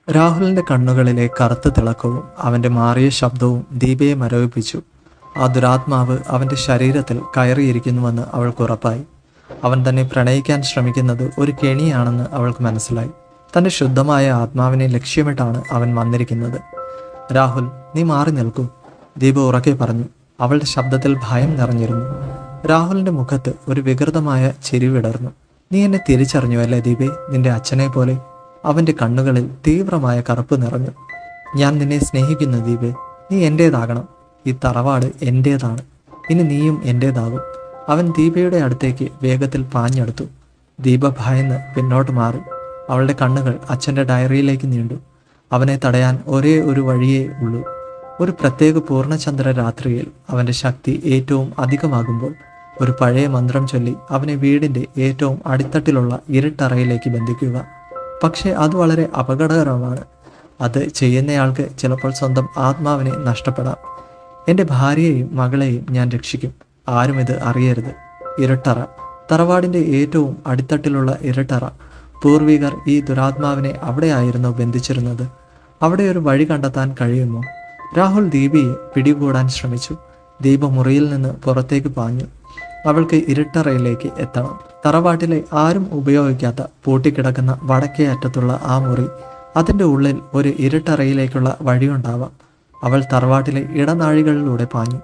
രാഹുലിന്റെ കണ്ണുകളിലെ കറുത്ത തിളക്കവും അവന്റെ മാറിയ ശബ്ദവും ദീപയെ മരവിപ്പിച്ചു. ആ ദുരാത്മാവ് അവന്റെ ശരീരത്തിൽ കയറിയിരിക്കുന്നുവെന്ന് അവൾക്ക് ഉറപ്പായി. അവൻ തന്നെ പ്രണയിക്കാൻ ശ്രമിക്കുന്നത് ഒരു കെണിയാണെന്ന് അവൾക്ക് മനസ്സിലായി. തന്റെ ശുദ്ധമായ ആത്മാവിനെ ലക്ഷ്യമിട്ടാണ് അവൻ വന്നിരിക്കുന്നത്. രാഹുൽ, നീ മാറി നിൽക്കൂ, ദീപ ഉറക്കെ പറഞ്ഞു. അവളുടെ ശബ്ദത്തിൽ ഭയം നിറഞ്ഞിരുന്നു. രാഹുലിന്റെ മുഖത്ത് ഒരു വികൃതമായ ചിരി വിടർന്നു. നീ എന്നെ തിരിച്ചറിഞ്ഞു അല്ലേ ദീപേ, നിന്റെ അച്ഛനെ പോലെ? അവന്റെ കണ്ണുകളിൽ തീവ്രമായ കറുപ്പ് നിറഞ്ഞു. ഞാൻ നിന്നെ സ്നേഹിക്കുന്നു ദീപേ, നീ എൻ്റേതാകണം. ഈ തറവാട് എൻ്റേതാണ്, ഇനി നീയും എൻ്റേതാകും. അവൻ ദീപയുടെ അടുത്തേക്ക് വേഗത്തിൽ പാഞ്ഞെടുത്തു. ദീപ ഭയന്ന് പിന്നോട്ട് മാറി. അവളുടെ കണ്ണുകൾ അച്ഛൻ്റെ ഡയറിയിലേക്ക് നീണ്ടു. അവനെ തടയാൻ ഒരേ ഒരു വഴിയേ ഉള്ളൂ. ഒരു പ്രത്യേക പൂർണ്ണചന്ദ്ര രാത്രിയിൽ അവൻ്റെ ശക്തി ഏറ്റവും അധികമാകുമ്പോൾ ഒരു പഴയ മന്ത്രം ചൊല്ലി അവനെ വീടിൻ്റെ ഏറ്റവും അടിത്തട്ടിലുള്ള ഇരുട്ടറയിലേക്ക് ബന്ധിക്കുക. പക്ഷേ അത് വളരെ അപകടകരമാണ്. അത് ചെയ്യുന്നയാൾക്ക് ചിലപ്പോൾ സ്വന്തം ആത്മാവിനെ നഷ്ടപ്പെടാം. എൻ്റെ ഭാര്യയെയും മകളെയും ഞാൻ രക്ഷിക്കും. ആരും ഇത് അറിയരുത്. ഇരുട്ടറ, തറവാടിൻ്റെ ഏറ്റവും അടിത്തട്ടിലുള്ള ഇരുട്ടറ. പൂർവികർ ഈ ദുരാത്മാവിനെ അവിടെയായിരുന്നു ബന്ധിച്ചിരുന്നത്. അവിടെ ഒരു വഴി കണ്ടെത്താൻ കഴിയുമോ? രാഹുൽ ദീപയെ പിടികൂടാൻ ശ്രമിച്ചു. ദീപ മുറിയിൽ നിന്ന് പുറത്തേക്ക് പാഞ്ഞു. അവൾക്ക് ഇരുട്ടറയിലേക്ക് എത്തണം. തറവാട്ടിലെ ആരും ഉപയോഗിക്കാത്ത പൂട്ടിക്കിടക്കുന്ന വടക്കേ അറ്റത്തുള്ള ആ മുറി, അതിൻ്റെ ഉള്ളിൽ ഒരു ഇരുട്ടറയിലേക്കുള്ള വഴിയുണ്ടാവാം. അവൾ തറവാട്ടിലെ ഇടനാഴികളിലൂടെ പാഞ്ഞു.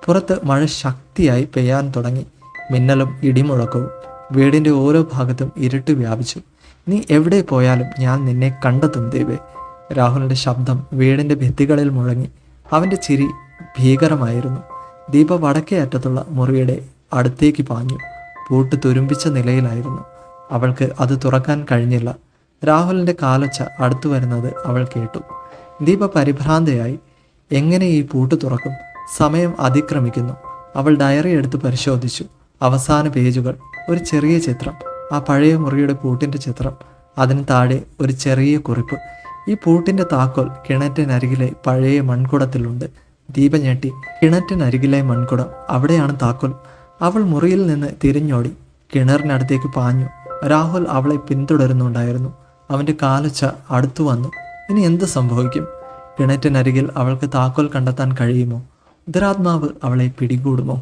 പുറത്ത് മഴ ശക്തിയായി പെയ്യാൻ തുടങ്ങി. മിന്നലും ഇടിമുഴക്കവും. വീടിൻ്റെ ഓരോ ഭാഗത്തും ഇരുട്ട് വ്യാപിച്ചു. നീ എവിടെ പോയാലും ഞാൻ നിന്നെ കണ്ടെത്തും ദീപേ. രാഹുലിൻ്റെ ശബ്ദം വീടിൻ്റെ ഭിത്തികളിൽ മുഴങ്ങി. അവൻ്റെ ചിരി ഭീകരമായിരുന്നു. ദീപ വടക്കേ അറ്റത്തുള്ള മുറിയുടെ അടുത്തേക്ക് പാഞ്ഞു. പൂട്ട് തുരുമ്പിച്ച നിലയിലായിരുന്നു. അവൾക്ക് അത് തുറക്കാൻ കഴിഞ്ഞില്ല. രാഹുലിൻ്റെ കാലൊച്ച അടുത്തു വരുന്നത് അവൾ കേട്ടു. ദീപ പരിഭ്രാന്തയായി. എങ്ങനെ ഈ പൂട്ട് തുറക്കും? സമയം അതിക്രമിക്കുന്നു. അവൾ ഡയറി എടുത്ത് പരിശോധിച്ചു. അവസാന പേജുകൾ. ഒരു ചെറിയ ചിത്രം, ആ പഴയ മുറിയുടെ പൂട്ടിൻ്റെ ചിത്രം. അതിന് താഴെ ഒരു ചെറിയ കുറിപ്പ്. ഈ പൂട്ടിൻ്റെ താക്കോൽ കിണറ്റിനരികിലെ പഴയ മൺകുടത്തിലുണ്ട്. ദീപ ഞെട്ടി. കിണറ്റിനരികിലെ മൺകുടം, അവിടെയാണ് താക്കോൽ. അവൾ മുറിയിൽ നിന്ന് തിരിഞ്ഞോടി കിണറിനടുത്തേക്ക് പാഞ്ഞു. രാഹുൽ അവളെ പിന്തുടരുന്നുണ്ടായിരുന്നു. അവൻ്റെ കാലൊച്ച അടുത്തു വന്നു. ഇനി എന്ത് സംഭവിക്കും? കിണറ്റിനരികിൽ അവൾക്ക് താക്കോൽ കണ്ടെത്താൻ കഴിയുമോ? ദുരാത്മാവ് അവളെ പിടികൂടുമോ?